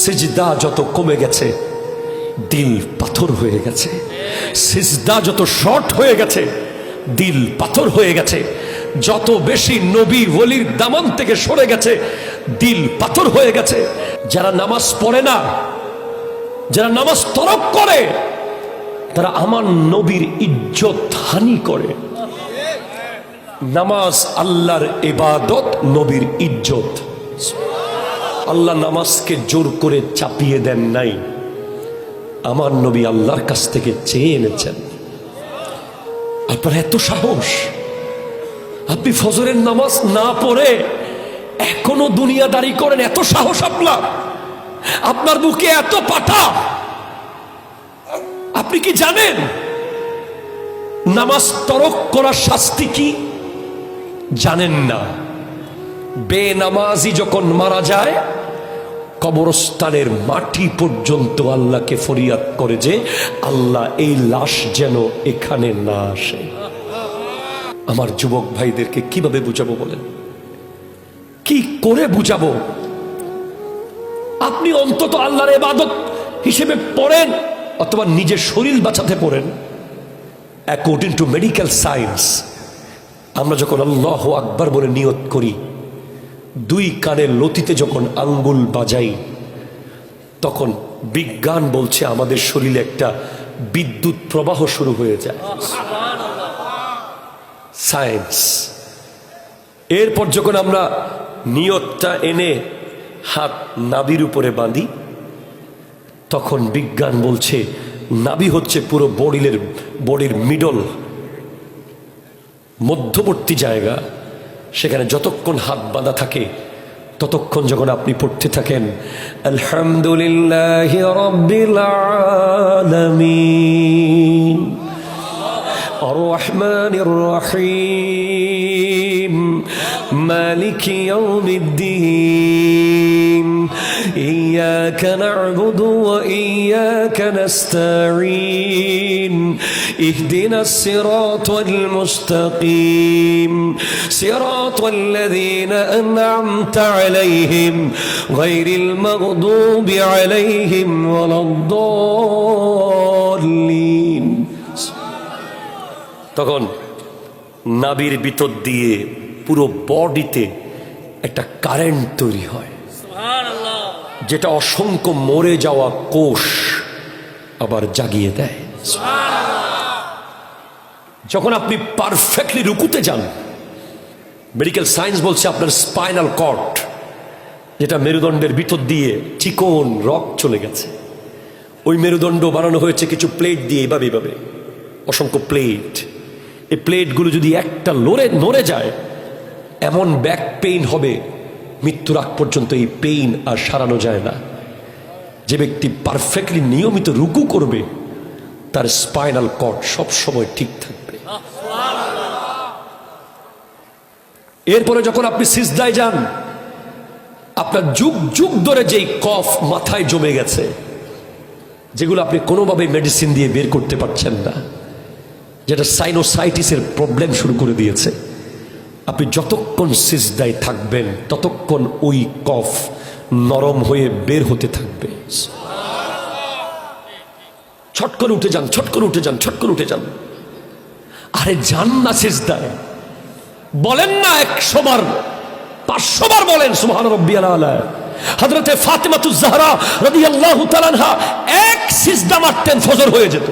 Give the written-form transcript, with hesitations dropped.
সিজদা যত কমে গেছে দিল পাথর হয়ে গেছে, সিজদা যত শর্ট হয়ে গেছে দিল পাথর হয়ে গেছে, যত বেশি নবী ওলির দামান থেকে সরে গেছে দিল পাথর হয়ে গেছে। যারা নামাজ পড়ে না, যারা নামাজ তরক করে, তারা আমার নবীর ইজ্জত হানি করে। নামাজ আল্লাহর ইবাদত, নবীর ইজ্জত। আল্লাহ নামাজকে জোর করে চাপিয়ে দেন নাই, আমার নবী আল্লাহর কাছ থেকে চেয়ে এনেছেন। আপনার এত সাহস, আপনি ফজরের নামাজ না পড়ে এখনো দুনিয়াদারি করেন, এত সাহস আপনার, আপনার বুকে এত পাটা। আপনি কি জানেন নামাজ তরক করার শাস্তি কি? জানেন না। বেনামাজি যখন মারা যায়, কবরস্থানের মাটি পর্যন্ত আল্লাহকে ফরিয়াদ করে যে আল্লাহ এই লাশ যেন এখানে না আসে। আমার যুবক ভাইদেরকে কিভাবে বুঝাবো বলেন? কি করে বুঝাবো? আপনি অন্তত আল্লাহর ইবাদত হিসেবে পড়েন, অথবা নিজের শরীর বাঁচাতে পড়েন। অ্যাকর্ডিং টু মেডিকেল সায়েন্স, আমরা যখন আল্লাহু আকবার বলে নিয়ত করি, দুই কানের লতিতে যখন আঙ্গুল বাজাই, তখন বিজ্ঞান বলছে আমাদের শরীরে একটা বিদ্যুৎ প্রবাহ শুরু হয়ে যায়। সায়েন্স। এরপর যখন আমরা নিয়তটা এনে হাত নাভির উপরে বাঁধি, তখন বিজ্ঞান বলছে নাভি হচ্ছে পুরো বডির মিডল, মধ্যবর্তী জায়গা। সেখানে যতক্ষণ হাত বাঁধা থাকে ততক্ষণ যখন আপনি পড়তে থাকেন আলহামদুলিল্লাহি রাব্বিল আলামিন আর রহমানির রহিম মালিকি ইয়াউমিদ্দিন ইয়্যাকা না'বুদু ওয়া ইয়্যাকা নাস্তাঈন ইহদিনাস সিরাতাল মুস্তাকিম সিরাতাল লাযীনা আন'আমতা আলাইহিম গায়রিল মাগদুবি আলাইহিম ওয়ালাদ-দাল্লিন। তখন নাভির ভিতর দিয়ে পুরো বডিতে একটা কারেন্ট তৈরি হয়, যেটা অসংখ্য মরে যাওয়া কোষ আবার জাগিয়ে দেয়। যখন আপনি পারফেক্টলি রুকুতে যান, মেডিকেল সায়েন্স বলছে আপনার স্পাইনাল কর্ড, যেটা মেরুদণ্ডের ভিতর দিয়ে চিকন রক চলে গেছে, ওই মেরুদণ্ড বানানো হয়েছে কিছু প্লেট দিয়ে, এভাবে অসংখ্য প্লেট। এই প্লেটগুলো যদি একটা নড়ে যায়, এমন ব্যাক পেইন হবে, মৃত্যুর আগ পর্যন্ত এই পেইন আর সারানো যায় না। যে ব্যক্তি পারফেক্টলি নিয়মিত রুকু করবে, তার স্পাইনাল কর্ড সব সময় ঠিক থাকবে। এরপরে যখন আপনি সিজদায় যান, আপনার যুগ যুগ ধরে যেই কফ মাথায় জমে গেছে, যেগুলো আপনি কোনোভাবে মেডিসিন দিয়ে বের করতে পারছেন না, যেটা সাইনোসাইটিসের প্রবলেম শুরু করে দিয়েছে, আপনি যতক্ষণ সিজদায় থাকবেন ততক্ষণ ওই কফ নরম হয়ে বের হতে থাকবে। ছট করে উঠে যান, ছট করে উঠে যান, ছট করে উঠে যান। আরে যান না সিজদায়, বলেন না 100 বার, 500 বার বলেন সুবহান রাব্বিয়াল আলা। হযরতে ফাতিমাতুজ জাহরা রাদিয়াল্লাহু তাআলা আনহা এক সিজদা মারতেন, ফজর হয়ে যেত।